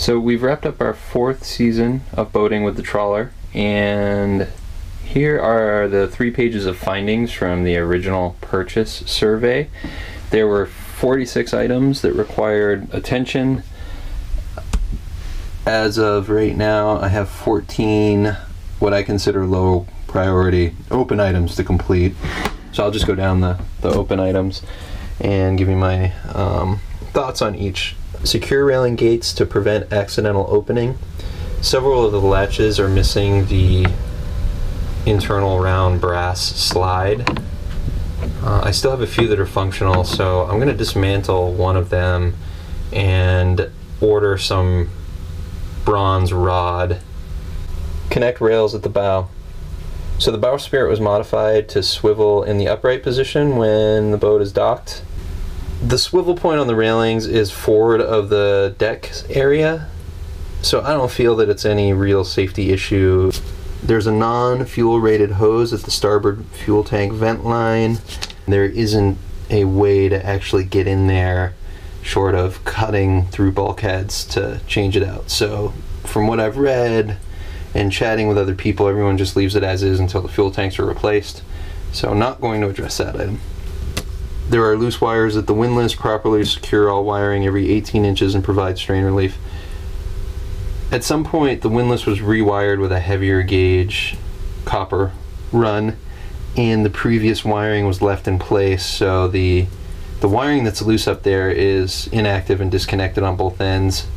So we've wrapped up our 4th season of boating with the trawler, and here are the 3 pages of findings from the original purchase survey. There were 46 items that required attention. As of right now, I have 14 what I consider low priority open items to complete. So I'll just go down the open items and give you my thoughts on each. Secure railing gates to prevent accidental opening. Several of the latches are missing the internal round brass slide. I still have a few that are functional, so I'm going to dismantle one of them and order some bronze rod. Connect rails at the bow. So the bowsprit was modified to swivel in the upright position when the boat is docked. The swivel point on the railings is forward of the deck area, so I don't feel that it's any real safety issue. There's a non-fuel rated hose at the starboard fuel tank vent line. There isn't a way to actually get in there short of cutting through bulkheads to change it out. So from what I've read and chatting with other people, everyone just leaves it as is until the fuel tanks are replaced. So I'm not going to address that item. There are loose wires at the windlass. Properly secure all wiring every 18 inches and provide strain relief. At some point, the windlass was rewired with a heavier gauge copper run, and the previous wiring was left in place, so the wiring that's loose up there is inactive and disconnected on both ends.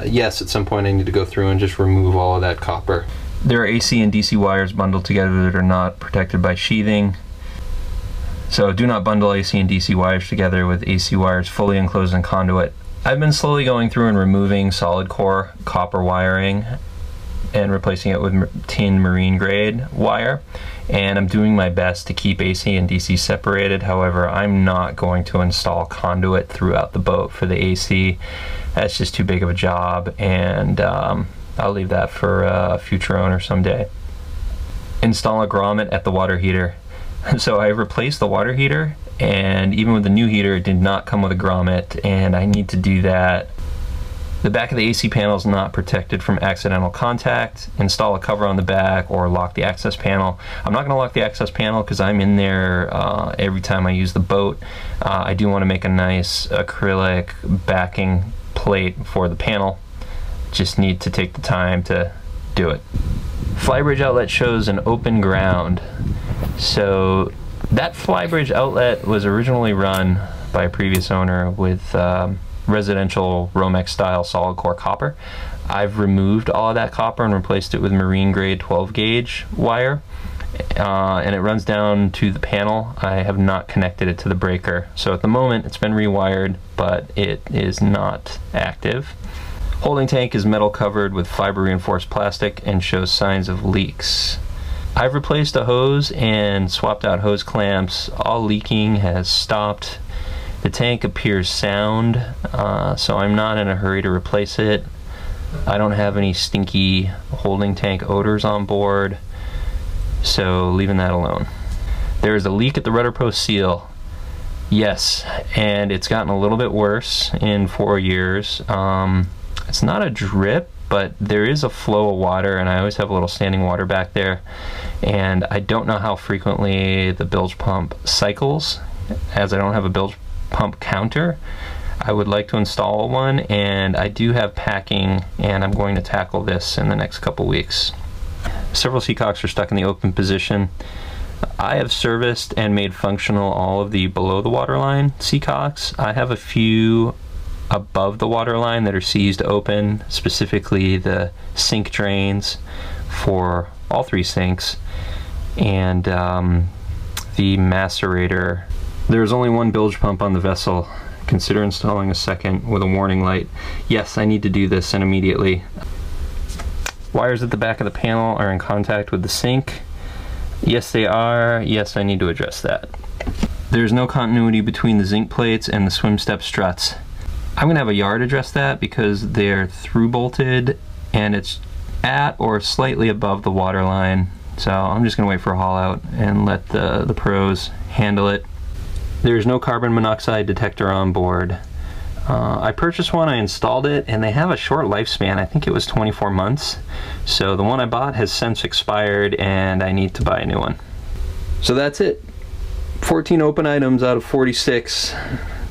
Yes, at some point I need to go through and just remove all of that copper. There are AC and DC wires bundled together that are not protected by sheathing. So do not bundle AC and DC wires together with AC wires fully enclosed in conduit. I've been slowly going through and removing solid core copper wiring and replacing it with tin marine grade wire, and I'm doing my best to keep AC and DC separated. However, I'm not going to install conduit throughout the boat for the AC. That's just too big of a job, and I'll leave that for a future owner someday. Install a grommet at the water heater. So I replaced the water heater, and even with the new heater it did not come with a grommet, and I need to do that. The back of the AC panel is not protected from accidental contact. Install a cover on the back or lock the access panel. I'm not going to lock the access panel because I'm in there every time I use the boat. I do want to make a nice acrylic backing plate for the panel. Just need to take the time to do it. Flybridge outlet shows an open ground. So that flybridge outlet was originally run by a previous owner with residential Romex style solid core copper. I've removed all of that copper and replaced it with marine grade 12 gauge wire, and it runs down to the panel. I have not connected it to the breaker, so at the moment it's been rewired, but it is not active. Holding tank is metal covered with fiber reinforced plastic and shows signs of leaks. I've replaced a hose and swapped out hose clamps. All leaking has stopped. The tank appears sound, so I'm not in a hurry to replace it. I don't have any stinky holding tank odors on board, so leaving that alone. There is a leak at the rudder post seal. Yes, and it's gotten a little bit worse in 4 years. It's not a drip, but there is a flow of water, and I always have a little standing water back there, and I don't know how frequently the bilge pump cycles. As I don't have a bilge pump counter, I would like to install one, and I do have packing, and I'm going to tackle this in the next couple weeks. Several seacocks are stuck in the open position. I have serviced and made functional all of the below the waterline seacocks. I have a few above the waterline that are seized open, specifically the sink drains for all 3 sinks, and the macerator. There's only 1 bilge pump on the vessel. Consider installing a second with a warning light. Yes, I need to do this, and immediately. Wires at the back of the panel are in contact with the sink. Yes, they are. Yes, I need to address that. There's no continuity between the zinc plates and the swim step struts. I'm gonna have a yard address that because they're through bolted and it's at or slightly above the water line. So I'm just gonna wait for a haul out and let the pros handle it. There's no carbon monoxide detector on board. I purchased one, I installed it, and they have a short lifespan. I think it was 24 months. So the one I bought has since expired and I need to buy a new one. So that's it. 14 open items out of 46.